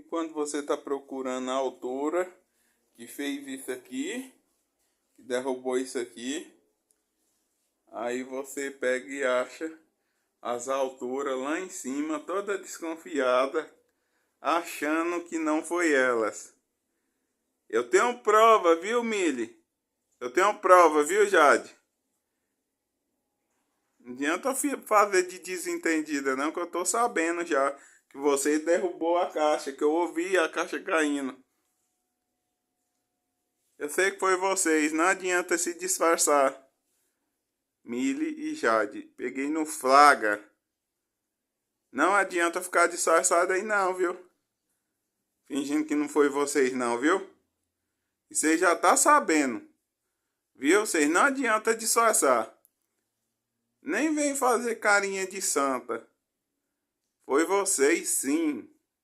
quando você está procurando a autora que fez isso aqui, que derrubou isso aqui, aí você pega e acha as autoras lá em cima, toda desconfiada, achando que não foi elas. Eu tenho prova, viu, Mili? Eu tenho prova, viu, Jade? Não adianta fazer de desentendida, não, que eu tô sabendo já que você derrubou a caixa, que eu ouvi a caixa caindo. Eu sei que foi vocês, não adianta se disfarçar. Mili e Jade, peguei no flagra. Não adianta ficar disfarçado aí não, viu? Fingindo que não foi vocês não, viu? E vocês já tá sabendo, viu? Vocês não adianta disfarçar. Nem vem fazer carinha de santa. Foi vocês sim.